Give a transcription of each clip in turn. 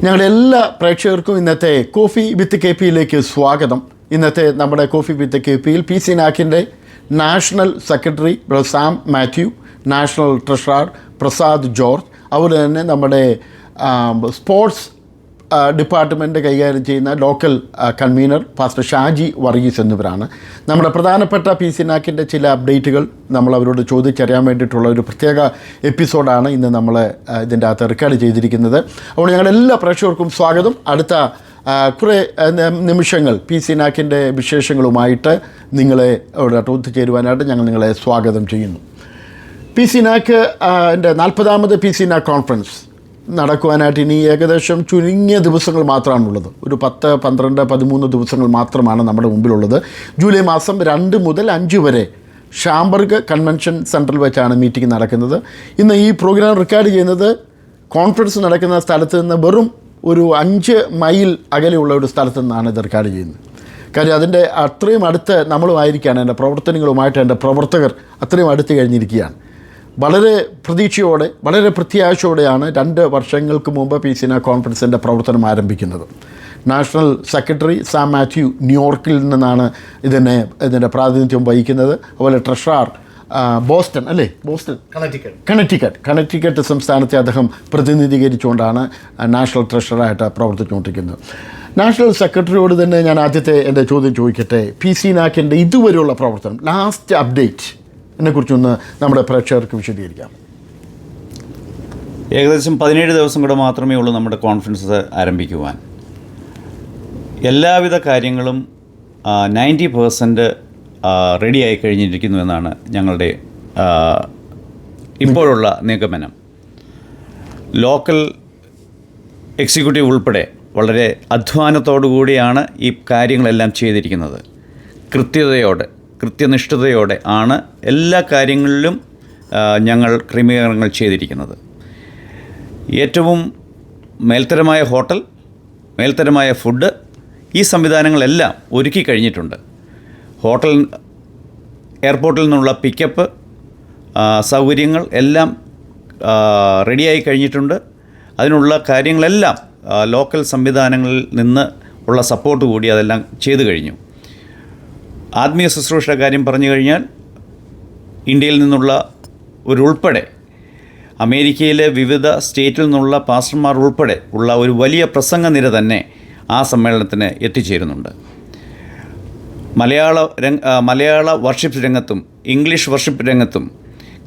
ഞങ്ങളുടെ എല്ലാ പ്രേക്ഷകർക്കും ഇന്നത്തെ കോഫി വിത്ത് കെ പിയിലേക്ക് സ്വാഗതം. ഇന്നത്തെ നമ്മുടെ കോഫി വിത്ത് കെ പിയിൽ PC നാക്കിൻ്റെ national secretary Sam Mathew, national treasurer Prasad George, അതുപോലെ തന്നെ നമ്മുടെ സ്പോർട്സ് ഡിപ്പാർട്ട്മെൻറ്റ് കൈകാര്യം ചെയ്യുന്ന local convener pastor Shaji Varghese എന്നിവരാണ്. നമ്മുടെ പ്രധാനപ്പെട്ട PC നാക്കിൻ്റെ ചില അപ്ഡേറ്റുകൾ നമ്മൾ അവരോട് ചോദിച്ചറിയാൻ വേണ്ടിയിട്ടുള്ള ഒരു പ്രത്യേക എപ്പിസോഡാണ് ഇന്ന് നമ്മൾ ഇതിൻ്റെ അകത്ത് റെക്കോർഡ് ചെയ്തിരിക്കുന്നത്. അപ്പോൾ ഞങ്ങളുടെ എല്ലാ പ്രേക്ഷകർക്കും സ്വാഗതം. അടുത്ത കുറേ നിമിഷങ്ങൾ PC നാക്കിൻ്റെ വിശേഷങ്ങളുമായിട്ട് നിങ്ങളെ അവിടെ ഒത്തുചേരുവാനായിട്ട് ഞങ്ങൾ നിങ്ങളെ സ്വാഗതം ചെയ്യുന്നു. PC നാക്ക് എൻ്റെ 40ാമത് PC നാക്ക് കോൺഫറൻസ് നടക്കുവാനായിട്ട് ഇനി ഏകദേശം ചുരുങ്ങിയ ദിവസങ്ങൾ മാത്രമാണുള്ളത്. ഒരു 10, 12, 13 ദിവസങ്ങൾ മാത്രമാണ് നമ്മുടെ മുമ്പിലുള്ളത്. ജൂലൈ മാസം 2 മുതൽ 5 വരെ ഷാംബർഗ് കൺവെൻഷൻ സെൻറ്ററിൽ വെച്ചാണ് മീറ്റിംഗ് നടക്കുന്നത്. ഇന്ന് ഈ പ്രോഗ്രാം റെക്കോർഡ് ചെയ്യുന്നത് കോൺഫറൻസ് നടക്കുന്ന സ്ഥലത്ത് നിന്ന് വെറും ഒരു 5 മൈൽ അകലെയുള്ള ഒരു സ്ഥലത്തു നിന്നാണ് ഇത് റെക്കോർഡ് ചെയ്യുന്നത്. കാര്യം അതിൻ്റെ അത്രയും അടുത്ത് നമ്മളുമായിരിക്കുകയാണ്. എൻ്റെ പ്രവർത്തനങ്ങളുമായിട്ട് എൻ്റെ പ്രവർത്തകർ അത്രയും അടുത്ത് കഴിഞ്ഞിരിക്കുകയാണ്. വളരെ പ്രതീക്ഷയോടെ, വളരെ പ്രത്യാശയോടെയാണ് 2 വർഷങ്ങൾക്ക് മുമ്പ് PC നാക്ക് കോൺഫറൻസിൻ്റെ പ്രവർത്തനം ആരംഭിക്കുന്നത്. നാഷണൽ സെക്രട്ടറി സാം മാത്യു ന്യൂയോർക്കിൽ നിന്നാണ് ഇതിൻ്റെ പ്രാതിനിധ്യം വഹിക്കുന്നത്. അതുപോലെ ട്രഷറർ ബോസ്റ്റൺ കണക്റ്റിക്കറ്റ് സംസ്ഥാനത്തെ അദ്ദേഹം പ്രതിനിധീകരിച്ചുകൊണ്ടാണ് നാഷണൽ ട്രഷറായിട്ട് പ്രവർത്തിച്ചുകൊണ്ടിരിക്കുന്നത്. നാഷണൽ സെക്രട്ടറിയോട് തന്നെ ഞാൻ ആദ്യത്തെ എൻ്റെ ചോദ്യം ചോദിക്കട്ടെ. PC നാക്കിൻ്റെ ഇതുവരെയുള്ള പ്രവർത്തനം, ലാസ്റ്റ് അപ്ഡേറ്റ് എന്നെക്കുറിച്ചൊന്ന് നമ്മുടെ പ്രേക്ഷകർക്ക് വിശദീകരിക്കാം. ഏകദേശം 17 ദിവസം കൂടെ മാത്രമേ ഉള്ളൂ നമ്മുടെ കോൺഫറൻസ് ആരംഭിക്കുവാൻ. എല്ലാവിധ കാര്യങ്ങളും 90% റെഡിയായി കഴിഞ്ഞിരിക്കുന്നു എന്നാണ് ഞങ്ങളുടെ ഇപ്പോഴുള്ള നിഗമനം. ലോക്കൽ എക്സിക്യൂട്ടീവ് ഉൾപ്പെടെ വളരെ അധ്വാനത്തോടു കൂടിയാണ് ഈ കാര്യങ്ങളെല്ലാം ചെയ്തിരിക്കുന്നത്. കൃത്യനിഷ്ഠതയോടെ ആണ് എല്ലാ കാര്യങ്ങളിലും ഞങ്ങൾ ക്രമീകരണങ്ങൾ ചെയ്തിരിക്കുന്നത്. ഏറ്റവും മേൽത്തരമായ ഹോട്ടൽ, മേൽത്തരമായ ഫുഡ്, ഈ സംവിധാനങ്ങളെല്ലാം ഒരുക്കി കഴിഞ്ഞിട്ടുണ്ട്. എയർപോർട്ടിൽ നിന്നുള്ള പിക്കപ്പ് സൗകര്യങ്ങൾ എല്ലാം റെഡിയായി കഴിഞ്ഞിട്ടുണ്ട്. അതിനുള്ള കാര്യങ്ങളെല്ലാം ലോക്കൽ സംവിധാനങ്ങളിൽ നിന്ന് ഉള്ള സപ്പോർട്ട് കൂടി അതെല്ലാം ചെയ്തു കഴിഞ്ഞു. ആത്മീയ ശുശ്രൂഷയുടെ കാര്യം പറഞ്ഞു കഴിഞ്ഞാൽ ഇന്ത്യയിൽ നിന്നുള്ള ഉൾപ്പെടെ അമേരിക്കയിലെ വിവിധ സ്റ്റേറ്റിൽ നിന്നുള്ള പാസ്റ്റർമാർ ഉൾപ്പെടെ ഉള്ള ഒരു വലിയ പ്രസംഗ നിര തന്നെ ആ സമ്മേളനത്തിന് എത്തിച്ചേരുന്നുണ്ട്. മലയാള വർഷിപ്പ് രംഗത്തും ഇംഗ്ലീഷ് വർഷിപ്പ് രംഗത്തും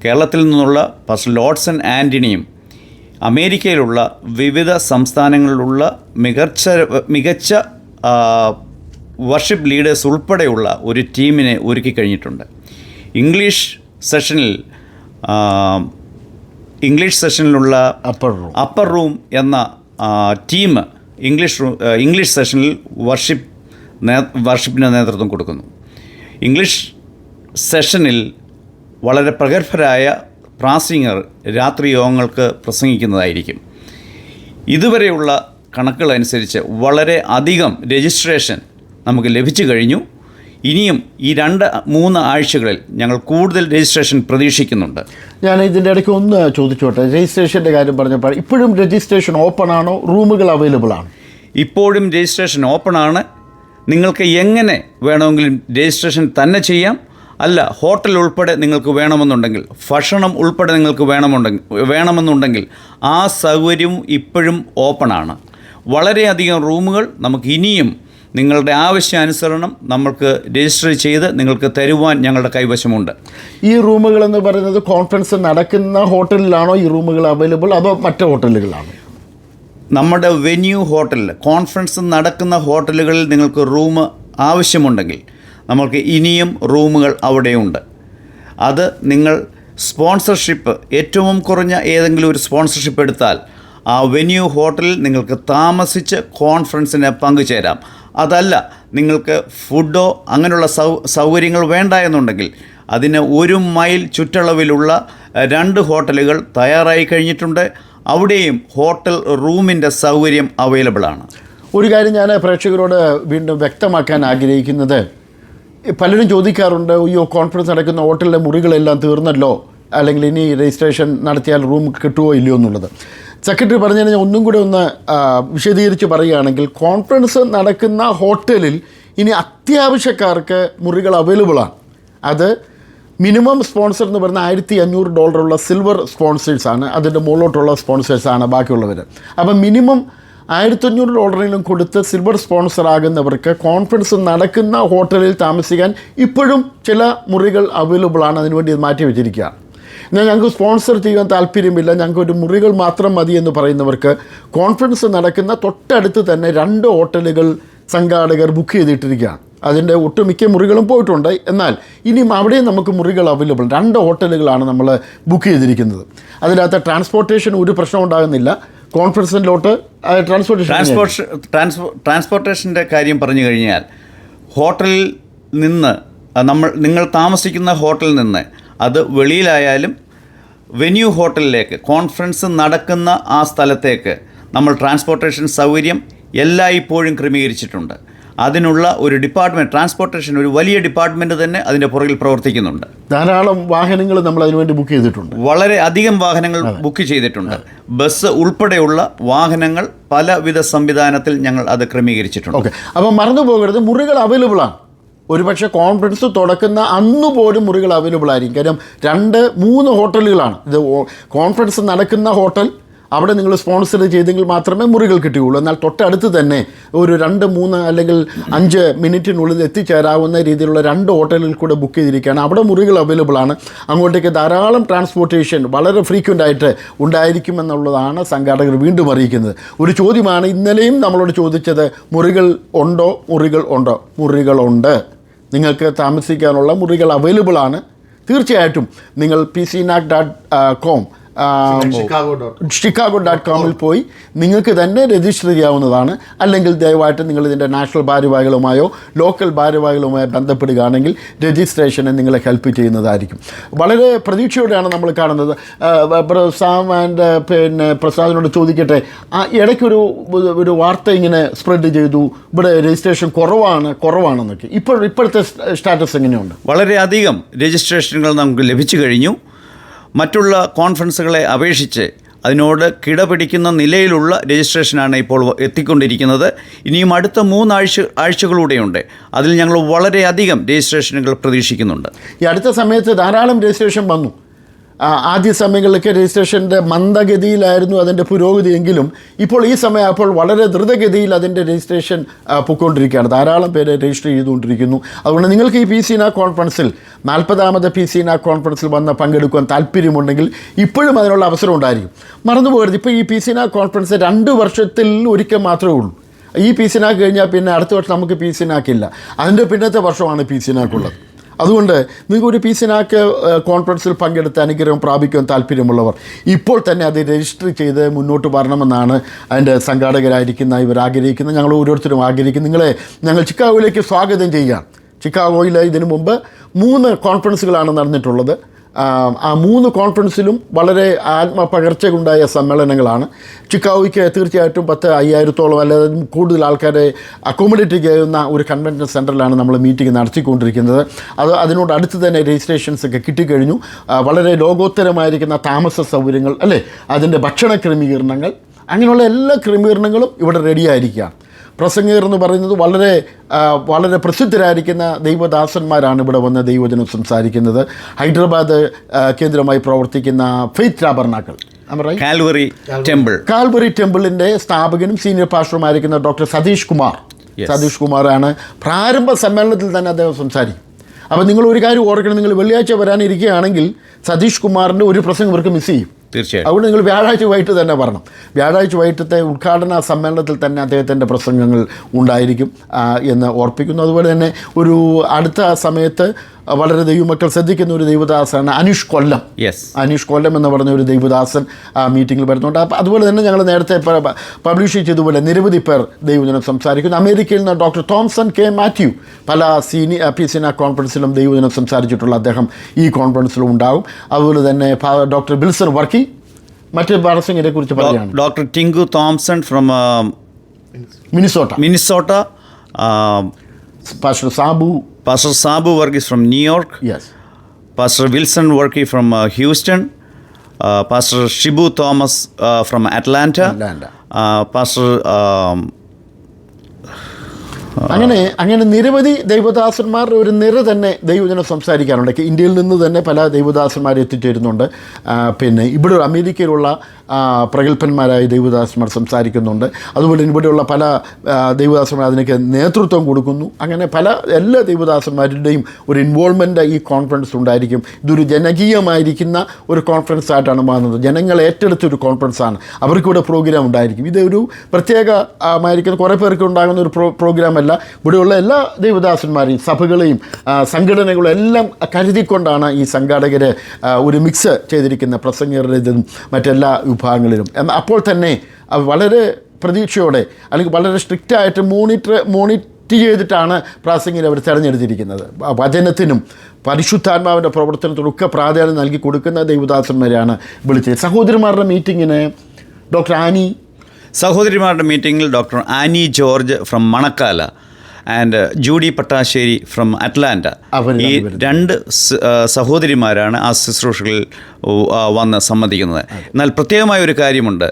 കേരളത്തിൽ നിന്നുള്ള പാസ്റ്റർ ലോഡ്സൺ ആൻ്റണിയും അമേരിക്കയിലുള്ള വിവിധ സംസ്ഥാനങ്ങളിലുള്ള മികച്ച വർഷിപ്പ് ലീഡേഴ്സ് ഉൾപ്പെടെയുള്ള ഒരു ടീമിനെ ഒരുക്കി കഴിഞ്ഞിട്ടുണ്ട്. ഇംഗ്ലീഷ് സെഷനിലുള്ള അപ്പർ റൂം എന്ന ടീം ഇംഗ്ലീഷ് സെഷനിൽ വർഷിപ്പിന് നേതൃത്വം കൊടുക്കുന്നു. ഇംഗ്ലീഷ് സെഷനിൽ വളരെ പ്രഗത്ഭരായ പ്രാസംഗികർ രാത്രി യോഗങ്ങൾക്ക് പ്രസംഗിക്കുന്നതായിരിക്കും. ഇതുവരെയുള്ള കണക്കുകളനുസരിച്ച് വളരെ അധികം രജിസ്ട്രേഷൻ നമുക്ക് ലഭിച്ചു കഴിഞ്ഞു. ഇനിയും ഈ 2-3 ആഴ്ചകളിൽ ഞങ്ങൾ കൂടുതൽ രജിസ്ട്രേഷൻ പ്രതീക്ഷിക്കുന്നുണ്ട്. ഞാൻ ഇതിൻ്റെ ഇടയ്ക്ക് ഒന്ന് ചോദിച്ചോട്ടെ, രജിസ്ട്രേഷൻ്റെ കാര്യം പറഞ്ഞപ്പോൾ ഇപ്പോഴും രജിസ്ട്രേഷൻ ഓപ്പൺ ആണോ? റൂമുകൾ അവൈലബിൾ ആണ്? ഇപ്പോഴും രജിസ്ട്രേഷൻ ഓപ്പൺ ആണ്. നിങ്ങൾക്ക് എങ്ങനെ വേണമെങ്കിലും രജിസ്ട്രേഷൻ തന്നെ ചെയ്യാം. അല്ല, ഹോട്ടൽ ഉൾപ്പെടെ നിങ്ങൾക്ക് വേണമെന്നുണ്ടെങ്കിൽ, ഭക്ഷണം ഉൾപ്പെടെ നിങ്ങൾക്ക് വേണമെന്നുണ്ടെങ്കിൽ ആ സൗകര്യവും ഇപ്പോഴും ഓപ്പൺ ആണ്. വളരെയധികം റൂമുകൾ നമുക്ക് ഇനിയും നിങ്ങളുടെ ആവശ്യാനുസരണം നമ്മൾക്ക് രജിസ്റ്റർ ചെയ്ത് നിങ്ങൾക്ക് തരുവാൻ ഞങ്ങളുടെ കൈവശമുണ്ട്. ഈ റൂമുകളെന്ന് പറയുന്നത് കോൺഫറൻസ് നടക്കുന്ന ഹോട്ടലിലാണോ ഈ റൂമുകൾ അവൈലബിൾ, അതോ മറ്റ് ഹോട്ടലുകളാണോ? നമ്മുടെ വെന്യൂ ഹോട്ടലിൽ, കോൺഫറൻസ് നടക്കുന്ന ഹോട്ടലുകളിൽ നിങ്ങൾക്ക് റൂം ആവശ്യമുണ്ടെങ്കിൽ നമ്മൾക്ക് ഇനിയും റൂമുകൾ അവിടെയുണ്ട്. അത് നിങ്ങൾ സ്പോൺസർഷിപ്പ്, ഏറ്റവും കുറഞ്ഞ ഏതെങ്കിലും ഒരു സ്പോൺസർഷിപ്പ് എടുത്താൽ ആ വെന്യൂ ഹോട്ടലിൽ നിങ്ങൾക്ക് താമസിച്ച് കോൺഫറൻസിന് പങ്കുചേരാം. അതല്ല, നിങ്ങൾക്ക് ഫുഡോ അങ്ങനെയുള്ള സൗകര്യങ്ങൾ വേണ്ട എന്നുണ്ടെങ്കിൽ അതിന് 1 മൈൽ ചുറ്റളവിലുള്ള 2 ഹോട്ടലുകൾ തയ്യാറായി കഴിഞ്ഞിട്ടുണ്ട്. അവിടെയും ഹോട്ടൽ റൂമിൻ്റെ സൗകര്യം അവൈലബിളാണ്. ഒരു കാര്യം ഞാൻ പ്രേക്ഷകരോട് വീണ്ടും വ്യക്തമാക്കാൻ ആഗ്രഹിക്കുന്നത്, പലരും ചോദിക്കാറുണ്ട്, അയ്യോ കോൺഫറൻസ് നടക്കുന്ന ഹോട്ടലിലെ മുറികളെല്ലാം തീർന്നല്ലോ, അല്ലെങ്കിൽ ഇനി രജിസ്ട്രേഷൻ നടത്തിയാൽ റൂം കിട്ടുമോ ഇല്ലയോ എന്നുള്ളത്. സെക്രട്ടറി പറഞ്ഞു കഴിഞ്ഞാൽ ഒന്നും കൂടെ ഒന്ന് വിശദീകരിച്ച് പറയുകയാണെങ്കിൽ കോൺഫറൻസ് നടക്കുന്ന ഹോട്ടലിൽ ഇനി അത്യാവശ്യക്കാർക്ക് മുറികൾ അവൈലബിളാണ്. അത് മിനിമം സ്പോൺസർ എന്ന് പറഞ്ഞാൽ $1,500 സിൽവർ സ്പോൺസേഴ്സാണ്, അതിൻ്റെ മുകളിലോട്ടുള്ള സ്പോൺസേഴ്സാണ് ബാക്കിയുള്ളവർ. അപ്പം മിനിമം $1,500 കൊടുത്ത് സിൽവർ സ്പോൺസർ ആകുന്നവർക്ക് കോൺഫറൻസ് നടക്കുന്ന ഹോട്ടലിൽ താമസിക്കാൻ ഇപ്പോഴും ചില മുറികൾ അവൈലബിളാണ്. അതിനുവേണ്ടി ഇത് മാറ്റി വെച്ചിരിക്കുകയാണ്. എന്നാൽ ഞങ്ങൾക്ക് സ്പോൺസർ ചെയ്യാൻ താല്പര്യമില്ല, ഞങ്ങൾക്ക് ഒരു മുറികൾ മാത്രം മതി എന്ന് പറയുന്നവർക്ക് കോൺഫറൻസ് നടക്കുന്ന തൊട്ടടുത്ത് തന്നെ 2 ഹോട്ടലുകൾ സംഘാടകർ ബുക്ക് ചെയ്തിട്ടിരിക്കുകയാണ്. അതിൻ്റെ ഒട്ടുമിക്ക മുറികളും പോയിട്ടുണ്ട്. എന്നാൽ ഇനിയും അവിടെയും നമുക്ക് മുറികൾ അവൈലബിൾ 2 ഹോട്ടലുകളാണ് നമ്മൾ ബുക്ക് ചെയ്തിരിക്കുന്നത്. അതിനകത്ത് ട്രാൻസ്പോർട്ടേഷൻ ഒരു പ്രശ്നം ഉണ്ടാകുന്നില്ല. കോൺഫറൻസിലോട്ട് ട്രാൻസ്പോർട്ടേഷൻ്റെ കാര്യം പറഞ്ഞു കഴിഞ്ഞാൽ ഹോട്ടലിൽ നിന്ന് നിങ്ങൾ താമസിക്കുന്ന ഹോട്ടലിൽ നിന്ന് അത് വെളിയിലായാലും വെന്യൂ ഹോട്ടലിലേക്ക് കോൺഫറൻസ് നടക്കുന്ന ആ സ്ഥലത്തേക്ക് നമ്മൾ ട്രാൻസ്പോർട്ടേഷൻ സൗകര്യം എല്ലായ്പ്പോഴും ക്രമീകരിച്ചിട്ടുണ്ട്. അതിനുള്ള ഒരു ഡിപ്പാർട്ട്മെൻറ്റ്, ട്രാൻസ്പോർട്ടേഷൻ ഒരു വലിയ ഡിപ്പാർട്ട്മെൻറ്റ് തന്നെ അതിൻ്റെ പുറകിൽ പ്രവർത്തിക്കുന്നുണ്ട്. ധാരാളം വാഹനങ്ങൾ നമ്മൾ അതിനുവേണ്ടി ബുക്ക് ചെയ്തിട്ടുണ്ട്. വളരെ അധികം വാഹനങ്ങൾ ബുക്ക് ചെയ്തിട്ടുണ്ട്. ബസ് ഉൾപ്പെടെയുള്ള വാഹനങ്ങൾ പലവിധ സംവിധാനത്തിൽ ഞങ്ങൾ അത് ക്രമീകരിച്ചിട്ടുണ്ട്. ഓക്കെ, അപ്പോൾ മറന്നു പോകരുത്, മുറികൾ അവൈലബിളാണ്. ഒരുപക്ഷെ കോൺഫറൻസ് തുടക്കുന്ന അന്ന് പോലും മുറികൾ അവൈലബിൾ ആയിരിക്കും. കാര്യം 2-3 ഹോട്ടലുകളാണ് ഇത്. കോൺഫറൻസ് നടക്കുന്ന ഹോട്ടൽ, അവിടെ നിങ്ങൾ സ്പോൺസർ ചെയ്തെങ്കിൽ മാത്രമേ മുറികൾ കിട്ടുകയുള്ളൂ. എന്നാൽ തൊട്ടടുത്ത് തന്നെ ഒരു 2-3 അല്ലെങ്കിൽ 5 മിനിറ്റിനുള്ളിൽ എത്തിച്ചേരാവുന്ന രീതിയിലുള്ള 2 ഹോട്ടലുകൾ കൂടെ ബുക്ക് ചെയ്തിരിക്കുകയാണ്. അവിടെ മുറികൾ അവൈലബിൾ ആണ്. അങ്ങോട്ടേക്ക് ധാരാളം ട്രാൻസ്പോർട്ടേഷൻ വളരെ ഫ്രീക്വൻ്റ് ആയിട്ട് ഉണ്ടായിരിക്കുമെന്നുള്ളതാണ് സംഘാടകർ വീണ്ടും അറിയിക്കുന്നത്. ഒരു ചോദ്യമാണ് ഇന്നലെയും നമ്മളോട് ചോദിച്ചത്, മുറികൾ ഉണ്ടോ? മുറികളുണ്ട്. നിങ്ങൾക്ക് താമസിക്കാനുള്ള മുറികൾ അവൈലബിൾ ആണ്. തീർച്ചയായിട്ടും നിങ്ങൾ pcnac.com chicago.com പോയി നിങ്ങൾക്ക് തന്നെ രജിസ്റ്റർ ചെയ്യാവുന്നതാണ്. അല്ലെങ്കിൽ ദയവായിട്ട് നിങ്ങൾ ഇതിൻ്റെ നാഷണൽ ഭാരവാഹികളുമായോ ലോക്കൽ ഭാരവാഹികളുമായോ ബന്ധപ്പെടുകയാണെങ്കിൽ രജിസ്ട്രേഷനെ നിങ്ങളെ ഹെൽപ്പ് ചെയ്യുന്നതായിരിക്കും. വളരെ പ്രതീക്ഷയോടെയാണ് നമ്മൾ കാണുന്നത്. സാം ആൻഡ് പ്രസാദിനോട് ചോദിക്കട്ടെ, ഇടയ്ക്കൊരു വാർത്ത ഇങ്ങനെ സ്പ്രെഡ് ചെയ്തു, ഇവിടെ രജിസ്ട്രേഷൻ കുറവാണെന്നൊക്കെ. ഇപ്പോഴത്തെ സ്റ്റാറ്റസ് എങ്ങനെയുണ്ട്? വളരെയധികം രജിസ്ട്രേഷനുകൾ നമുക്ക് ലഭിച്ചു കഴിഞ്ഞു. മറ്റുള്ള കോൺഫറൻസുകളെ അപേക്ഷിച്ച് അതിനോട് കിടപിടിക്കുന്ന നിലയിലുള്ള രജിസ്ട്രേഷനാണ് ഇപ്പോൾ എത്തിക്കൊണ്ടിരിക്കുന്നത്. ഇനിയും അടുത്ത 3 ആഴ്ചകളൂടെയുണ്ട്. അതിൽ ഞങ്ങൾ വളരെയധികം രജിസ്ട്രേഷനുകൾ പ്രതീക്ഷിക്കുന്നുണ്ട്. ഈ അടുത്ത സമയത്ത് ധാരാളം രജിസ്ട്രേഷൻ വന്നു. ആദ്യ സമയങ്ങളിലൊക്കെ രജിസ്ട്രേഷൻ്റെ മന്ദഗതിയിലായിരുന്നു അതിൻ്റെ പുരോഗതിയെങ്കിലും ഇപ്പോൾ ഈ സമയമായപ്പോൾ വളരെ ദ്രുതഗതിയിൽ അതിൻ്റെ രജിസ്ട്രേഷൻ പൊയ്ക്കൊണ്ടിരിക്കുകയാണ്. ധാരാളം പേര് രജിസ്റ്റർ ചെയ്തുകൊണ്ടിരിക്കുന്നു. അതുകൊണ്ട് നിങ്ങൾക്ക് ഈ PCNAC കോൺഫറൻസിൽ 40ാമത് PCNAC കോൺഫറൻസിൽ വന്ന് പങ്കെടുക്കുവാൻ താല്പര്യമുണ്ടെങ്കിൽ ഇപ്പോഴും അതിനുള്ള അവസരം ഉണ്ടായിരിക്കും. മറന്നു പോകരുത്, ഇപ്പോൾ ഈ PCNAC കോൺഫറൻസ് 2 വർഷത്തിൽ ഒരിക്കൽ മാത്രമേ ഉള്ളൂ. ഈ PCNAC കഴിഞ്ഞാൽ പിന്നെ അടുത്ത വർഷം നമുക്ക് PCNAC ഇല്ല. അതിൻ്റെ പിന്നത്തെ വർഷമാണ് PCNAC ഉള്ളത്. അതുകൊണ്ട് നിങ്ങൾക്ക് ഒരു PCNAC കോൺഫറൻസിൽ പങ്കെടുത്ത് അനുഗ്രഹം പ്രാപിക്കാൻ താല്പര്യമുള്ളവർ ഇപ്പോൾ തന്നെ അത് രജിസ്റ്റർ ചെയ്ത് മുന്നോട്ട് വരണമെന്നാണ് അതിൻ്റെ സംഘാടകരായിരിക്കുന്ന ഇവർ ആഗ്രഹിക്കുന്നത്. ഞങ്ങൾ ഓരോരുത്തരും ആഗ്രഹിക്കുന്നു. ഞങ്ങൾ ചിക്കാഗോയിലേക്ക് സ്വാഗതം ചെയ്യുകയാണ്. ചിക്കാഗോയിൽ ഇതിനു മുമ്പ് 3 കോൺഫറൻസുകളാണ് നടന്നിട്ടുള്ളത്. ആ 3 കോൺഫറൻസിലും വളരെ ആത്മപകർച്ചയുണ്ടായ സമ്മേളനങ്ങളാണ്. ചിക്കാഗോയ്ക്ക് തീർച്ചയായിട്ടും 10,000-5,000 അല്ലെങ്കിൽ കൂടുതൽ ആൾക്കാരെ അക്കോമഡേറ്റ് ചെയ്യുന്ന ഒരു കൺവെൻഷൻ സെൻറ്ററിലാണ് നമ്മൾ മീറ്റിംഗ് നടത്തിക്കൊണ്ടിരിക്കുന്നത്. അതിനോട് അടുത്ത് തന്നെ രജിസ്ട്രേഷൻസ് ഒക്കെ കിട്ടിക്കഴിഞ്ഞു. വളരെ ലോകോത്തരമായിരിക്കുന്ന താമസ സൗകര്യങ്ങൾ, അല്ലേ, അതിൻ്റെ ഭക്ഷണ ക്രമീകരണങ്ങൾ, അങ്ങനെയുള്ള എല്ലാ ക്രമീകരണങ്ങളും ഇവിടെ റെഡിയായിരിക്കുകയാണ്. പ്രസംഗകർ എന്ന് പറയുന്നത് വളരെ പ്രസിദ്ധരായിരിക്കുന്ന ദൈവദാസന്മാരാണ് ഇവിടെ വന്ന് ദൈവജനം സംസാരിക്കുന്നത്. ഹൈദരാബാദ് കേന്ദ്രമായി പ്രവർത്തിക്കുന്ന ഫെയ്ത്ത് ടാബർനാക്കിൾ, കാൽവറി ടെമ്പിളിൻ്റെ സ്ഥാപകനും സീനിയർ പാസ്റ്ററുമായിരിക്കുന്ന ഡോക്ടർ സതീഷ് കുമാറാണ്. പ്രാരംഭ സമ്മേളനത്തിൽ തന്നെ അദ്ദേഹം സംസാരിക്കും. അപ്പോൾ നിങ്ങൾ ഒരു കാര്യം ഓർക്കണം, നിങ്ങൾ വെള്ളിയാഴ്ച വരാനിരിക്കുകയാണെങ്കിൽ സതീഷ് കുമാറിൻ്റെ ഒരു പ്രസംഗം ഇവർക്ക് മിസ് ചെയ്യും. തീർച്ചയായും. അതുകൊണ്ട് നിങ്ങൾ വ്യാഴാഴ്ച വൈകിട്ട് തന്നെ വരണം. വ്യാഴാഴ്ച വൈകിട്ടത്തെ ഉദ്ഘാടന സമ്മേളനത്തിൽ തന്നെ അദ്ദേഹത്തിൻ്റെ പ്രസംഗങ്ങൾ ഉണ്ടായിരിക്കും എന്ന് ഓർപ്പിക്കുന്നു. അതുപോലെ തന്നെ ഒരു അടുത്ത സമയത്ത് വളരെ ദൈവമക്കൾ ശ്രദ്ധിക്കുന്ന ഒരു ദൈവദാസനാണ് അനീഷ് കൊല്ലം എന്ന് പറഞ്ഞ ഒരു ദൈവദാസൻ മീറ്റിങ്ങിൽ വരുന്നുണ്ട്. അപ്പോൾ അതുപോലെ തന്നെ ഞങ്ങൾ നേരത്തെ പബ്ലിഷ് ചെയ്തതുപോലെ നിരവധി പേർ ദൈവജനം സംസാരിക്കുന്നു. അമേരിക്കയിൽ നിന്ന് ഡോക്ടർ തോംസൺ കെ മാത്യു പല PCNAC കോൺഫറൻസിലും ദൈവജനം സംസാരിച്ചിട്ടുള്ള അദ്ദേഹം ഈ കോൺഫറൻസിലും ഉണ്ടാകും. അതുപോലെ തന്നെ ഡോക്ടർ ബിൽസൺ വർക്കി മറ്റ് പ്രസംഗിനെ കുറിച്ച് പറയുകയാണ്. Doctor Tinku Thomson from Minnesota. Pastor Sabu Varghese from New York. Yes. Pastor Wilson Workey from Houston. Pastor Shibu Thomas from Atlanta. Pastor അങ്ങനെ നിരവധി ദൈവദാസന്മാരുടെ ഒരു നിര തന്നെ ദൈവജനം സംസാരിക്കാറുണ്ട്. ഇന്ത്യയിൽ നിന്ന് തന്നെ പല ദൈവദാസന്മാർ എത്തിച്ചേരുന്നുണ്ട്. പിന്നെ ഇവിടെ അമേരിക്കയിലുള്ള പ്രഗത്ഭന്മാരായ ദൈവദാസന്മാർ സംസാരിക്കുന്നുണ്ട്. അതുപോലെ ഇവിടെയുള്ള പല ദൈവദാസന്മാർ അതിനൊക്കെ നേതൃത്വം കൊടുക്കുന്നു. അങ്ങനെ എല്ലാ ദൈവദാസന്മാരുടെയും ഒരു ഇൻവോൾവ്മെൻ്റ് ഈ കോൺഫറൻസ് ഉണ്ടായിരിക്കും. ഇതൊരു ജനകീയമായിരിക്കുന്ന ഒരു കോൺഫറൻസ് ആയിട്ടാണ് മാറുന്നത്. ജനങ്ങൾ ഏറ്റെടുത്തൊരു കോൺഫറൻസാണ്. അവർക്കിവിടെ പ്രോഗ്രാം ഉണ്ടായിരിക്കും. ഇതൊരു പ്രത്യേകമായിരിക്കുന്ന കുറേ പേർക്ക് ഉണ്ടാകുന്ന ഒരു പ്രോഗ്രാമല്ല. ഇവിടെയുള്ള എല്ലാ ദൈവദാസന്മാരെയും സഭകളെയും സംഘടനകളും എല്ലാം കരുതിക്കൊണ്ടാണ് ഈ സംഘാടകർ ഒരു മിക്സ് ചെയ്തിരിക്കുന്ന പ്രസംഗരുടേതും മറ്റെല്ലാ വിഭാഗങ്ങളിലും. അപ്പോൾ തന്നെ വളരെ പ്രതീക്ഷയോടെ അല്ലെങ്കിൽ വളരെ സ്ട്രിക്റ്റായിട്ട് മോണിറ്റർ ചെയ്തിട്ടാണ് പ്രാസംഗികരെ അവർ തിരഞ്ഞെടുത്തിരിക്കുന്നത്. വചനത്തിനും പരിശുദ്ധാത്മാവിൻ്റെ പ്രവർത്തനത്തിനൊക്കെ പ്രാധാന്യം നൽകി കൊടുക്കുന്ന ദൈവദാസന്മാരെയാണ് വിളിച്ചത്. സഹോദരിമാരുടെ മീറ്റിങ്ങിന് സഹോദരിമാരുടെ മീറ്റിങ്ങിൽ doctor Annie George from Manakkala and Judy Pattassery from Atlanta, ഈ 2 സഹോദരിമാരാണ് ആ ശുശ്രൂഷകളിൽ വന്ന് സംബന്ധിക്കുന്നത്. എന്നാൽ പ്രത്യേകമായ ഒരു കാര്യമുണ്ട്.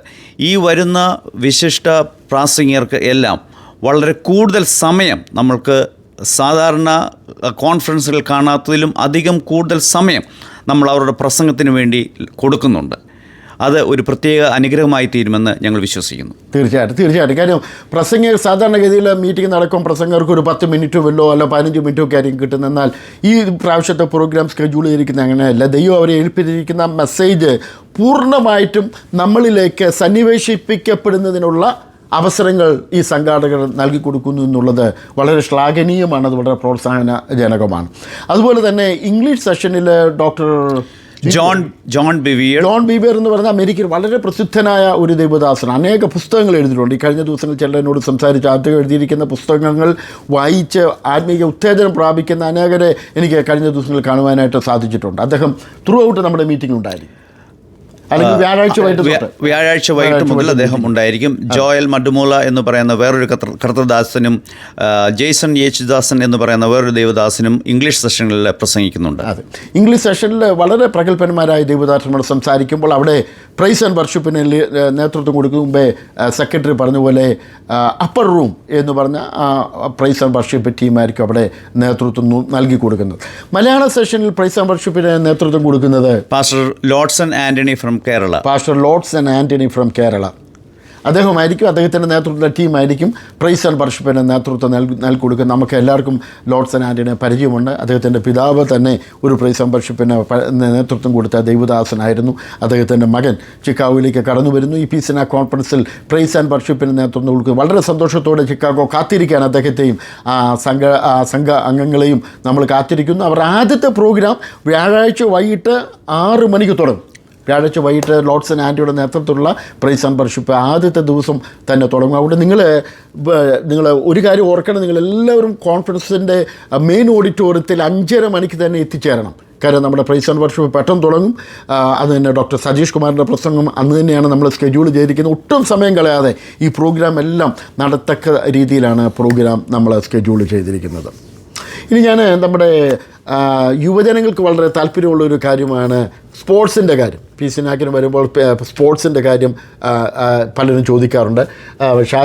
ഈ വരുന്ന വിശിഷ്ട പ്രാസംഗികർക്ക് എല്ലാം വളരെ കൂടുതൽ സമയം, നമ്മൾക്ക് സാധാരണ കോൺഫറൻസുകൾ കാണാത്തതിലും അധികം കൂടുതൽ സമയം നമ്മൾ അവരുടെ പ്രസംഗത്തിന് വേണ്ടി കൊടുക്കുന്നുണ്ട്. അത് ഒരു പ്രത്യേക അനുഗ്രഹമായി തീരുമെന്ന് ഞങ്ങൾ വിശ്വസിക്കുന്നു. തീർച്ചയായിട്ടും. കാര്യം പ്രസംഗം സാധാരണഗതിയിൽ മീറ്റിംഗ് നടക്കും, പ്രസംഗർക്ക് ഒരു 10 മിനിറ്റ് വല്ലോ അല്ല 15 മിനിറ്റോ ഒക്കെ ആയിരിക്കും കിട്ടുന്നത്. എന്നാൽ ഈ പ്രാവശ്യത്തെ പ്രോഗ്രാം സ്കെഡ്യൂൾ ചെയ്തിരിക്കുന്ന അങ്ങനെയല്ല. ദൈവം അവരെ ഏൽപ്പിച്ചിരിക്കുന്ന മെസ്സേജ് പൂർണ്ണമായിട്ടും നമ്മളിലേക്ക് സന്നിവേശിപ്പിക്കപ്പെടുന്നതിനുള്ള അവസരങ്ങൾ ഈ സംഘാടകർ നൽകി കൊടുക്കുന്നു എന്നുള്ളത് വളരെ ശ്ലാഘനീയമാണ്. അത് വളരെ പ്രോത്സാഹനജനകമാണ്. അതുപോലെ തന്നെ ഇംഗ്ലീഷ് സെഷനിൽ ഡോക്ടർ ജോൺ ബിവിയർ എന്ന് പറഞ്ഞാൽ അമേരിക്കയിൽ വളരെ പ്രസിദ്ധനായ ഒരു ദൈവദാസൻ. അനേക പുസ്തകങ്ങൾ എഴുതിയിട്ടുണ്ട്. ഈ കഴിഞ്ഞ ദിവസങ്ങളിൽ ചിലരോട് സംസാരിച്ച് അദ്ദേഹം എഴുതിയിരിക്കുന്ന പുസ്തകങ്ങൾ വായിച്ച് ആത്മീയ ഉത്തേജനം പ്രാപിക്കുന്ന അനേകരെ എനിക്ക് കഴിഞ്ഞ ദിവസങ്ങളിൽ കാണുവാനായിട്ട് സാധിച്ചിട്ടുണ്ട്. അദ്ദേഹം ത്രൂ ഔട്ട് നമ്മുടെ മീറ്റിംഗ് ഉണ്ടായിരിക്കും. അല്ലെങ്കിൽ വ്യാഴാഴ്ച വൈകിട്ട് മുതൽ അദ്ദേഹം ഉണ്ടായിരിക്കും. ജോയൽ മഡുമൂല എന്ന് പറയുന്ന വേറൊരു കർത്തദാസനും ജെയ്സൺ യേശുദാസൻ എന്ന് പറയുന്ന വേറൊരു ദൈവദാസനും ഇംഗ്ലീഷ് സെഷനിൽ പ്രസംഗിക്കുന്നുണ്ട്. അതെ, ഇംഗ്ലീഷ് സെഷനിൽ വളരെ പ്രഗത്ഭന്മാരായ ദൈവദാസന്മാർ സംസാരിക്കുമ്പോൾ അവിടെ പ്രൈസ് ആൻഡ് വർഷിപ്പിന് നേതൃത്വം കൊടുക്കും മുമ്പേ സെക്രട്ടറി പറഞ്ഞ പോലെ അപ്പർ റൂം എന്ന് പറഞ്ഞ പ്രൈസ് ആൻഡ് വർഷിപ്പ് ടീമായിരിക്കും അവിടെ നേതൃത്വം നൽകി കൊടുക്കുന്നത്. മലയാള സെഷനിൽ പ്രൈസ് ആൻഡ് വർഷിപ്പിന് നേതൃത്വം കൊടുക്കുന്നത് പാസ്റ്റർ ലോഡ്സൺ ആൻ്റണി ഫ്രം കേരള. അദ്ദേഹമായിരിക്കും. അദ്ദേഹത്തിൻ്റെ നേതൃത്വത്തിലെ ടീമായിരിക്കും പ്രൈസ് ആൻഡ് വർഷിപ്പിന് നേതൃത്വം നൽകി കൊടുക്കുക. നമുക്ക് എല്ലാവർക്കും ലോഡ്സൺ ആൻ്റണിയെ പരിചയമുണ്ട്. അദ്ദേഹത്തിൻ്റെ പിതാവ് തന്നെ ഒരു പ്രൈസ് ആൻഡ് വർഷിപ്പിന് നേതൃത്വം കൊടുത്ത ദൈവദാസനായിരുന്നു. അദ്ദേഹത്തിൻ്റെ മകൻ ചിക്കാഗോയിലേക്ക് കടന്നു വരുന്നു. ഈ പീസിന കോൺഫറൻസിൽ പ്രൈസ് ആൻഡ് വർഷിപ്പിന് നേതൃത്വം കൊടുക്കുക. വളരെ സന്തോഷത്തോടെ ചിക്കാഗോ കാത്തിരിക്കാൻ അദ്ദേഹത്തെയും സംഘ അംഗങ്ങളെയും നമ്മൾ കാത്തിരിക്കുന്നു. അവരുടെ ആദ്യത്തെ പ്രോഗ്രാം വ്യാഴാഴ്ച വൈകിട്ട് 6 മണിക്ക് തുടങ്ങും. വ്യാഴാഴ്ച വൈകിട്ട് ലോഡ്സൺ ആൻ്റിയുടെ നേതൃത്വത്തിലുള്ള പ്രൈസ് ആൻഡ് വർഷിപ്പ് ആദ്യത്തെ ദിവസം തന്നെ തുടങ്ങും. അവിടെ നിങ്ങൾ ഒരു കാര്യം ഓർക്കണം, നിങ്ങളെല്ലാവരും കോൺഫറൻസിൻ്റെ മെയിൻ ഓഡിറ്റോറിയത്തിൽ 5:30 മണിക്ക് തന്നെ എത്തിച്ചേരണം. കാര്യം നമ്മുടെ പ്രൈസ് ആൻഡ് വർഷിപ്പ് പെട്ടെന്ന് തുടങ്ങും. അത് തന്നെ ഡോക്ടർ സജീഷ് കുമാറിൻ്റെ പ്രസംഗം അന്ന് തന്നെയാണ് നമ്മൾ സ്കെഡ്യൂൾ ചെയ്തിരിക്കുന്നത്. ഒട്ടും സമയം കളയാതെ ഈ പ്രോഗ്രാം എല്ലാം നടത്തക്ക രീതിയിലാണ് പ്രോഗ്രാം നമ്മൾ സ്കെഡ്യൂൾ ചെയ്തിരിക്കുന്നത്. ഇനി ഞാൻ നമ്മുടെ യുവജനങ്ങൾക്ക് വളരെ താല്പര്യമുള്ളൊരു കാര്യമാണ് സ്പോർട്സിൻ്റെ കാര്യം. പി സിനാക്കിന് വരുമ്പോൾ സ്പോർട്സിൻ്റെ കാര്യം പലരും ചോദിക്കാറുണ്ട്.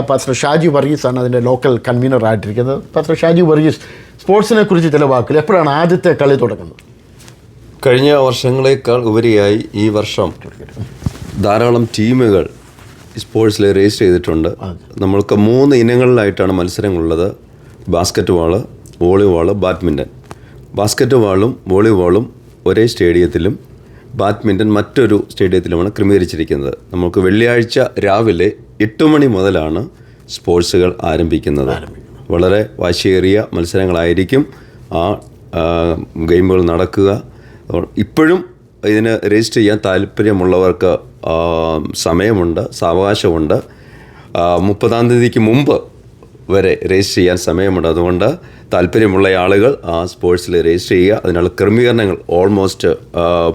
പാസ്റ്റർ ഷാജി വർഗീസാണ് അതിൻ്റെ ലോക്കൽ കൺവീനറായിട്ടിരിക്കുന്നത്. പാസ്റ്റർ ഷാജി വർഗീസ്, സ്പോർട്സിനെ കുറിച്ച് ചില വാക്കുകൾ. എപ്പോഴാണ് ആദ്യത്തെ കളി തുടങ്ങുന്നത്? കഴിഞ്ഞ വർഷങ്ങളേക്കാൾ ഉപരിയായി ഈ വർഷം ധാരാളം ടീമുകൾ സ്പോർട്സിൽ രജിസ്റ്റർ ചെയ്തിട്ടുണ്ട്. നമ്മൾക്ക് 3 ഇനങ്ങളിലായിട്ടാണ് മത്സരങ്ങളുള്ളത്: ബാസ്ക്കറ്റ് ബോള്, വോളിബോള്, ബാഡ്മിൻ്റൺ. ബാസ്ക്കറ്റ് ബോളും വോളിബോളും ഒരേ സ്റ്റേഡിയത്തിലും ബാഡ്മിൻ്റൺ മറ്റൊരു സ്റ്റേഡിയത്തിലുമാണ് ക്രമീകരിച്ചിരിക്കുന്നത്. നമുക്ക് വെള്ളിയാഴ്ച രാവിലെ 8 മണി മുതലാണ് സ്പോർട്സുകൾ ആരംഭിക്കുന്നത്. വളരെ വാശിയേറിയ മത്സരങ്ങളായിരിക്കും ആ ഗെയിമുകൾ നടക്കുക. ഇപ്പോഴും ഇതിന് രജിസ്റ്റർ ചെയ്യാൻ താല്പര്യമുള്ളവർക്ക് സമയമുണ്ട്, സാവകാശമുണ്ട്. 30-ാം തീയതിക്ക് മുമ്പ് വരെ രജിസ്റ്റർ ചെയ്യാൻ സമയമുണ്ട്. അതുകൊണ്ട് താല്പര്യമുള്ള ആളുകൾ ആ സ്പോർട്സിൽ രജിസ്റ്റർ ചെയ്യുക. അതിനുള്ള ക്രമീകരണങ്ങൾ ഓൾമോസ്റ്റ്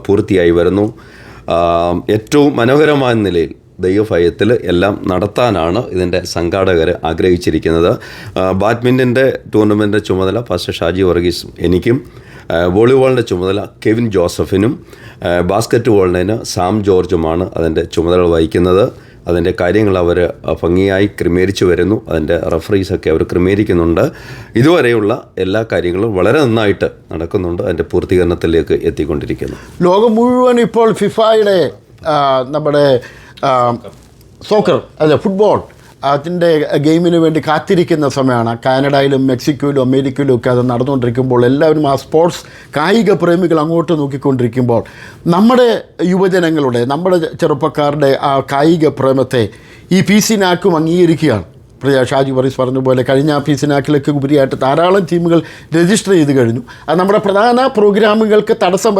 പൂർത്തിയായി വരുന്നു. ഏറ്റവും മനോഹരമായ നിലയിൽ ദൈവഭയത്തിൽ എല്ലാം നടത്താനാണ് ഇതിൻ്റെ സംഘാടകർ ആഗ്രഹിച്ചിരിക്കുന്നത്. ബാഡ്മിൻ്റൻ്റെ ടൂർണമെൻ്റ് ചുമതല പാസ്റ്റർ ഷാജി വർഗീസും എനിക്കും വോളിബോളിൻ്റെ ചുമതല കെവിൻ ജോസഫിനും ബാസ്ക്കറ്റ് ബോളിന് സാം ജോർജുമാണ് അതിൻ്റെ ചുമതല വഹിക്കുന്നത്. അതിൻ്റെ കാര്യങ്ങൾ അവർ ഭംഗിയായി ക്രമീകരിച്ചു വരുന്നു. അതിൻ്റെ റഫറീസൊക്കെ അവർ ക്രമീകരിക്കുന്നുണ്ട്. ഇതുവരെയുള്ള എല്ലാ കാര്യങ്ങളും വളരെ നന്നായിട്ട് നടക്കുന്നുണ്ട്. അതിൻ്റെ പൂർത്തീകരണത്തിലേക്ക് എത്തിക്കൊണ്ടിരിക്കുന്നു. ലോകം മുഴുവൻ ഇപ്പോൾ ഫിഫയുടെ നമ്മുടെ സോക്കർ അല്ലെ ഫുട്ബോൾ അതിൻ്റെ ഗെയിമിന് വേണ്ടി കാത്തിരിക്കുന്ന സമയമാണ്. കാനഡയിലും മെക്സിക്കോയിലും അമേരിക്കയിലും ഒക്കെ അത് നടന്നുകൊണ്ടിരിക്കുമ്പോൾ എല്ലാവരും ആ സ്പോർട്സ് കായിക പ്രേമികൾ അങ്ങോട്ട് നോക്കിക്കൊണ്ടിരിക്കുമ്പോൾ നമ്മുടെ യുവജനങ്ങളുടെ നമ്മുടെ ചെറുപ്പക്കാരുടെ ആ കായിക പ്രേമത്തെ ഈ PC നാക്കും അംഗീകരിക്കുകയാണ്. ഷാജി വറീസ് പറഞ്ഞ പോലെ കഴിഞ്ഞ PC നാക്കിലേക്ക് ഉപരിയായിട്ട് ധാരാളം ടീമുകൾ രജിസ്റ്റർ ചെയ്ത് കഴിഞ്ഞു. അത് നമ്മുടെ പ്രധാന പ്രോഗ്രാമുകൾക്ക് തടസ്സം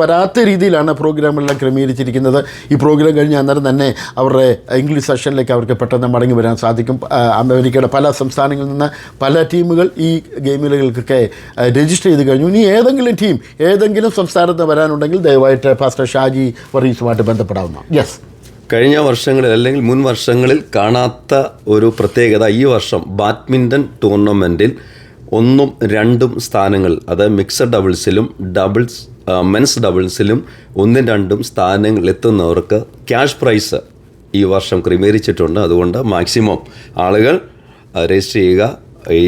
വരാത്ത രീതിയിലാണ് പ്രോഗ്രാമുകളെല്ലാം ക്രമീകരിച്ചിരിക്കുന്നത്. ഈ പ്രോഗ്രാം കഴിഞ്ഞ് അന്നേരം തന്നെ അവരുടെ ഇംഗ്ലീഷ് സെഷനിലേക്ക് അവർക്ക് പെട്ടെന്ന് മടങ്ങി വരാൻ സാധിക്കും. അമേരിക്കയുടെ പല സംസ്ഥാനങ്ങളിൽ നിന്ന് പല ടീമുകൾ ഈ ഗെയിമുകൾക്കൊക്കെ രജിസ്റ്റർ ചെയ്ത് കഴിഞ്ഞു. ഇനി ഏതെങ്കിലും സംസ്ഥാനത്ത് വരാനുണ്ടെങ്കിൽ ദയവായിട്ട് പാസ്റ്റർ ഷാജി വറീസുമായിട്ട് ബന്ധപ്പെടാവുന്ന. യെസ്, കഴിഞ്ഞ വർഷങ്ങളിൽ അല്ലെങ്കിൽ മുൻ വർഷങ്ങളിൽ കാണാത്ത ഒരു പ്രത്യേകത ഈ വർഷം ബാഡ്മിൻ്റൺ ടൂർണമെൻറ്റിൽ 1ഉം 2ഉം സ്ഥാനങ്ങൾ, അത് മിക്സഡ് ഡബിൾസിലും മെൻസ് ഡബിൾസിലും 1ഉം 2ഉം സ്ഥാനങ്ങൾ എത്തുന്നവർക്ക് ക്യാഷ് പ്രൈസ് ഈ വർഷം ക്രമീകരിച്ചിട്ടുണ്ട്. അതുകൊണ്ട് മാക്സിമം ആളുകൾ രജിസ്റ്റർ ചെയ്യുക,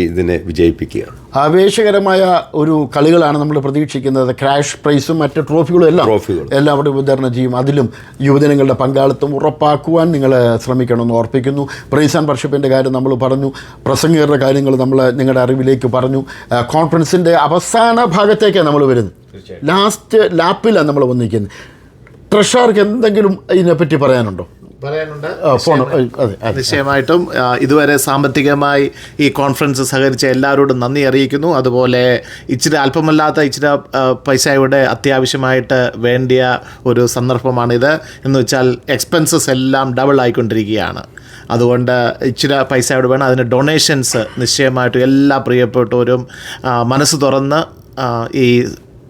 ഇതിനെ വിജയിപ്പിക്കുക. ആവേശകരമായ ഒരു കളികളാണ് നമ്മൾ പ്രതീക്ഷിക്കുന്നത്. ക്രാഷ് പ്രൈസും മറ്റ് ട്രോഫികളും എല്ലാം അവിടെ വിതരണം ചെയ്യും. അതിലും യുവജനങ്ങളുടെ പങ്കാളിത്തം ഉറപ്പാക്കുവാൻ നിങ്ങൾ ശ്രമിക്കണമെന്ന് ഓർപ്പിക്കുന്നു. പ്രൈസ് ആൻഡ് വർഷിപ്പിൻ്റെ കാര്യം നമ്മൾ പറഞ്ഞു, പ്രസംഗകരുടെ കാര്യങ്ങൾ നമ്മൾ നിങ്ങളുടെ അറിവിലേക്ക് പറഞ്ഞു. കോൺഫറൻസിൻ്റെ അവസാന ഭാഗത്തേക്കാണ് നമ്മൾ വരുന്നത്. ലാസ്റ്റ് ലാപ്പിലാണ് നമ്മൾ വന്നിരിക്കുന്നത്. ട്രഷർക്ക് എന്തെങ്കിലും ഇതിനെപ്പറ്റി പറയാനുണ്ടോ? നിശ്ചയമായിട്ടും ഇതുവരെ സാമ്പത്തികമായി ഈ കോൺഫറൻസ് സഹകരിച്ച എല്ലാവരോടും നന്ദി അറിയിക്കുന്നു. അതുപോലെ ഇച്ചിരി അല്പമല്ലാത്ത പൈസയുടെ അത്യാവശ്യമായിട്ട് വേണ്ടിയ ഒരു സന്ദർഭമാണിത്. എന്ന് വെച്ചാൽ എക്സ്പെൻസസ് എല്ലാം ഡബിൾ ആയിക്കൊണ്ടിരിക്കുകയാണ്. അതുകൊണ്ട് ഇച്ചിരി പൈസയോട് വേണം. അതിന് ഡൊണേഷൻസ് നിശ്ചയമായിട്ടും എല്ലാ പ്രിയപ്പെട്ടവരും മനസ്സ് തുറന്ന് ഈ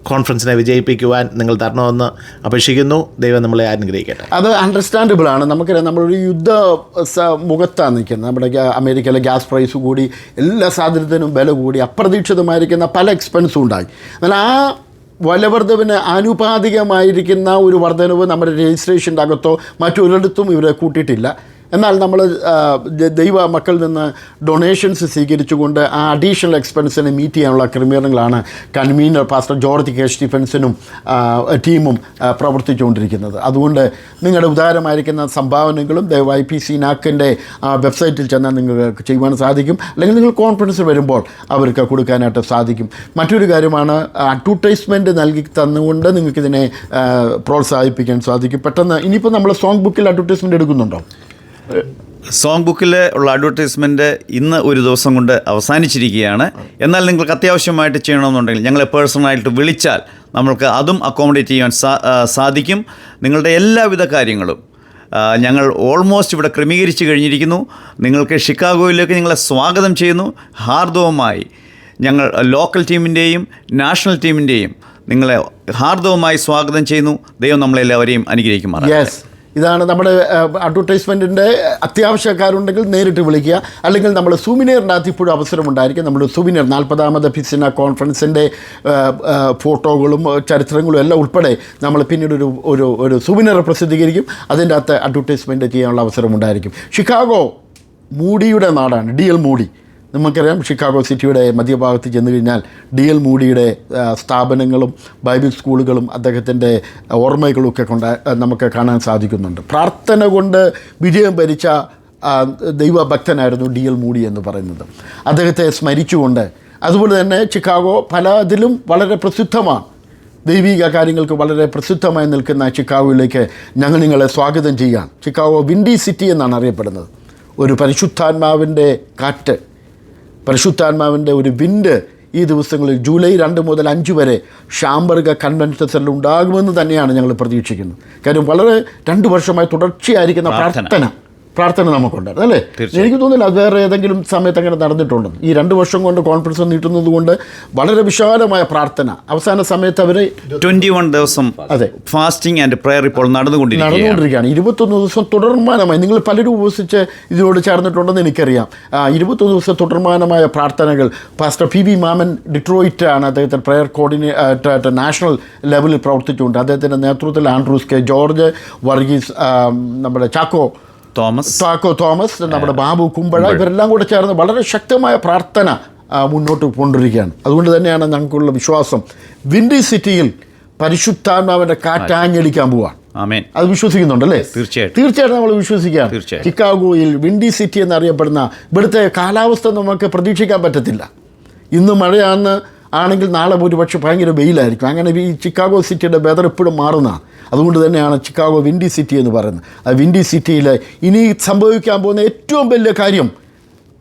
കോൺഫറൻസിനെ വിജയിപ്പിക്കുവാൻ നിങ്ങൾ തരണമെന്ന് അപേക്ഷിക്കുന്നു. ദൈവം നമ്മളെ അനുഗ്രഹിക്കട്ടെ. അത് അണ്ടർസ്റ്റാൻഡബിൾ ആണ്. നമുക്കറിയാം, നമ്മളൊരു യുദ്ധ മുഖത്താണ് നിൽക്കുന്നത്. നമ്മുടെ അമേരിക്കയിലെ ഗ്യാസ് പ്രൈസ് കൂടി, എല്ലാ സാധനത്തിനും വില കൂടി, അപ്രതീക്ഷിതമായിരിക്കുന്ന പല എക്സ്പെൻസും ഉണ്ടായി. എന്നാൽ ആ വിലവർദ്ധവിന് ആനുപാതികമായിരിക്കുന്ന ഒരു വർധനവ് നമ്മുടെ രജിസ്ട്രേഷൻ്റെ അകത്തോ മറ്റൊരിടത്തും ഇവരെ കൂട്ടിയിട്ടില്ല. എന്നാൽ നമ്മൾ ദൈവ മക്കളിൽ നിന്ന് ഡൊണേഷൻസ് സ്വീകരിച്ചുകൊണ്ട് ആ അഡീഷണൽ എക്സ്പെൻസിനെ മീറ്റ് ചെയ്യാനുള്ള ക്രമീകരണങ്ങളാണ് കൺവീനർ പാസ്റ്റർ ജോർജ് കെ സ്റ്റീഫൻസനും ടീമും പ്രവർത്തിച്ചുകൊണ്ടിരിക്കുന്നത്. അതുകൊണ്ട് നിങ്ങളുടെ ഉദാരമായിരിക്കുന്ന സംഭാവനകളും ദയവായി PC നാക്കിൻ്റെ വെബ്സൈറ്റിൽ ചെന്നാൽ നിങ്ങൾക്ക് ചെയ്യുവാൻ സാധിക്കും. അല്ലെങ്കിൽ നിങ്ങൾ കോൺഫറൻസ് വരുമ്പോൾ അവർക്ക് കൊടുക്കാനായിട്ട് സാധിക്കും. മറ്റൊരു കാര്യമാണ്, അഡ്വർടൈസ്മെൻറ്റ് നൽകി തന്നുകൊണ്ട് നിങ്ങൾക്കിതിനെ പ്രോത്സാഹിപ്പിക്കാൻ സാധിക്കും. പെട്ടെന്ന് ഇനിയിപ്പോൾ നമ്മൾ സോങ് ബുക്കിൽ അഡ്വർടൈസ്മെൻറ്റ് എടുക്കുന്നുണ്ടോ? സോങ് ബുക്കിൽ ഉള്ള അഡ്വർടൈസ്മെൻറ്റ് ഇന്ന് ഒരു ദിവസം കൊണ്ട് അവസാനിച്ചിരിക്കുകയാണ്. എന്നാൽ നിങ്ങൾക്ക് അത്യാവശ്യമായിട്ട് ചെയ്യണമെന്നുണ്ടെങ്കിൽ ഞങ്ങളെ പേഴ്സണലായിട്ട് വിളിച്ചാൽ നമ്മൾക്ക് അതും അക്കോമഡേറ്റ് ചെയ്യാൻ സാധിക്കും. നിങ്ങളുടെ എല്ലാവിധ കാര്യങ്ങളും ഞങ്ങൾ ഓൾമോസ്റ്റ് ഇവിടെ ക്രമീകരിച്ച് കഴിഞ്ഞിരിക്കുന്നു. നിങ്ങൾക്ക് ഷിക്കാഗോയിലേക്ക് നിങ്ങളെ സ്വാഗതം ചെയ്യുന്നു. ഹാർദവമായി ഞങ്ങൾ ലോക്കൽ ടീമിൻ്റെയും നാഷണൽ ടീമിൻ്റെയും നിങ്ങളെ ഹാർദവമായി സ്വാഗതം ചെയ്യുന്നു. ദൈവം നമ്മളെല്ലാവരെയും അനുഗ്രഹിക്കുമാറാകട്ടെ. ഇതാണ് നമ്മുടെ അഡ്വർടൈസ്മെൻറ്റിൻ്റെ. അത്യാവശ്യക്കാരുണ്ടെങ്കിൽ നേരിട്ട് വിളിക്കുക. അല്ലെങ്കിൽ നമ്മൾ സുവിനീറിൻ്റെ അകത്ത് ഇപ്പോഴും അവസരമുണ്ടായിരിക്കും. നമ്മൾ സുവിനീർ 40ാമത് ഫിസിന കോൺഫറൻസിൻ്റെ ഫോട്ടോകളും ചരിത്രങ്ങളും എല്ലാം ഉൾപ്പെടെ നമ്മൾ പിന്നീട് ഒരു സുവിനീർ പ്രസിദ്ധീകരിക്കും. അതിൻ്റെ അകത്ത് അഡ്വർടൈസ്മെൻറ്റ് ചെയ്യാനുള്ള അവസരമുണ്ടായിരിക്കും. ഷിക്കാഗോ മൂഡിയുടെ നാടാണ്, DL മൂഡി. നമുക്കറിയാം, ഷിക്കാഗോ സിറ്റിയുടെ മധ്യഭാഗത്ത് ചെന്ന് കഴിഞ്ഞാൽ DL മൂഡിയുടെ സ്ഥാപനങ്ങളും ബൈബിൾ സ്കൂളുകളും അദ്ദേഹത്തിൻ്റെ ഓർമ്മകളുമൊക്കെ കൊണ്ട് നമുക്ക് കാണാൻ സാധിക്കുന്നുണ്ട്. പ്രാർത്ഥന കൊണ്ട് വിജയം ഭരിച്ച ദൈവഭക്തനായിരുന്നു DL മൂഡി എന്ന് പറയുന്നത്. അദ്ദേഹത്തെ സ്മരിച്ചുകൊണ്ട്, അതുപോലെ തന്നെ ഷിക്കാഗോ പലതിലും വളരെ പ്രസിദ്ധമാണ്. ദൈവിക കാര്യങ്ങൾക്ക് വളരെ പ്രസിദ്ധമായി നിൽക്കുന്ന ഷിക്കാഗോയിലേക്ക് ഞങ്ങൾ നിങ്ങളെ സ്വാഗതം ചെയ്യാം. ഷിക്കാഗോ വിൻഡി സിറ്റി എന്നാണ് അറിയപ്പെടുന്നത്. ഒരു പരിശുദ്ധാത്മാവിൻ്റെ കാറ്റ്, പരിശുദ്ധാത്മാവിൻ്റെ ഒരു വിൻഡ് ഈ ദിവസങ്ങളിൽ ജൂലൈ 2 മുതൽ 5 വരെ ഷാംബർഗ് കൺവെൻഷൻ സെന്ററിൽ ഉണ്ടാകുമെന്ന് തന്നെയാണ് ഞങ്ങൾ പ്രതീക്ഷിക്കുന്നത്. കാര്യം വളരെ 2 വർഷമായി തുടർച്ചയായിരിക്കുന്ന പ്രാർത്ഥന പ്രാർത്ഥന നമുക്കുണ്ടായിരുന്നു അല്ലേ? എനിക്ക് തോന്നുന്നില്ല അത് വേറെ ഏതെങ്കിലും സമയത്ത് അങ്ങനെ നടന്നിട്ടുണ്ടെന്ന്. ഈ 2 വർഷം കൊണ്ട് കോൺഫറൻസ് നീട്ടുന്നത് കൊണ്ട് വളരെ വിശാലമായ പ്രാർത്ഥന. അവസാന സമയത്ത് അവർ 21 ദിവസം അതെ ഫാസ്റ്റിംഗ് ആൻഡ് പ്രയർ ഇപ്പോൾ നടന്നുകൊണ്ടിരിക്കുകയാണ്. 21 ദിവസം തുടർമാനമായി നിങ്ങൾ പലരും ഉപസിച്ച് ഇതിനോട് ചേർന്നിട്ടുണ്ടെന്ന് എനിക്കറിയാം. 21 ദിവസം തുടർമാനമായ പ്രാർത്ഥനകൾ. പാസ്റ്റർ പി വി മാമൻ ഡിട്രോയിറ്റ് ആണ് അദ്ദേഹത്തിൻ്റെ പ്രയർ കോർഡിനേറ്റർ നാഷണൽ ലെവലിൽ പ്രവർത്തിച്ചുകൊണ്ട് അദ്ദേഹത്തിൻ്റെ നേതൃത്വത്തിൽ ആൻഡ്രൂസ് കെ ജോർജ്, വർഗീസ്, നമ്മുടെ ചാക്കോ തോമസ്, നമ്മുടെ ബാബു കുമ്പഴ, ഇവരെല്ലാം കൂടെ ചേർന്ന് വളരെ ശക്തമായ പ്രാർത്ഥന മുന്നോട്ട് കൊണ്ടിരിക്കുകയാണ്. അതുകൊണ്ട് തന്നെയാണ് ഞങ്ങൾക്കുള്ള വിശ്വാസം വിൻഡി സിറ്റിയിൽ പരിശുദ്ധാത്മാവിൻ്റെ കാറ്റാഞ്ഞടിക്കാൻ പോവാണ്. അത് വിശ്വസിക്കുന്നുണ്ടല്ലേ? തീർച്ചയായിട്ടും നമ്മൾ വിശ്വസിക്കുകയാണ്. ചിക്കാഗോയിൽ വിൻഡി സിറ്റി എന്നറിയപ്പെടുന്ന ഇവിടുത്തെ കാലാവസ്ഥ നമുക്ക് പ്രതീക്ഷിക്കാൻ പറ്റത്തില്ല. ഇന്ന് മഴയാണെന്ന് ആണെങ്കിൽ നാളെ ഒരുപക്ഷെ ഭയങ്കര വെയിലായിരിക്കും. അങ്ങനെ ഈ ചിക്കാഗോ സിറ്റിയുടെ വെതർ എപ്പോഴും മാറുന്നതാണ്. അതുകൊണ്ട് തന്നെയാണ് ചിക്കാഗോ വിൻഡി സിറ്റി എന്ന് പറയുന്നത്. ആ വിൻഡി സിറ്റിയിൽ ഇനി സംഭവിക്കാൻ പോകുന്ന ഏറ്റവും വലിയ കാര്യം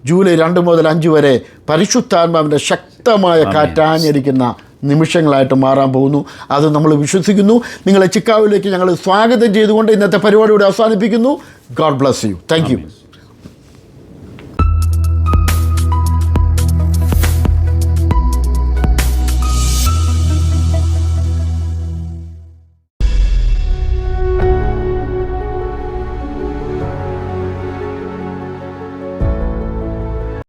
ജൂലൈ 2 മുതൽ 5 വരെ പരിശുദ്ധാത്മാവിൻ്റെ ശക്തമായ കാറ്റാഞ്ഞടിക്കുന്ന നിമിഷങ്ങളായിട്ട് മാറാൻ പോകുന്നു. അത് നമ്മൾ വിശ്വസിക്കുന്നു. നിങ്ങളെ ചിക്കാഗോയിലേക്ക് ഞങ്ങൾ സ്വാഗതം ചെയ്തുകൊണ്ട് ഇന്നത്തെ പരിപാടിയോടെ അവസാനിപ്പിക്കുന്നു. God bless you. Thank you.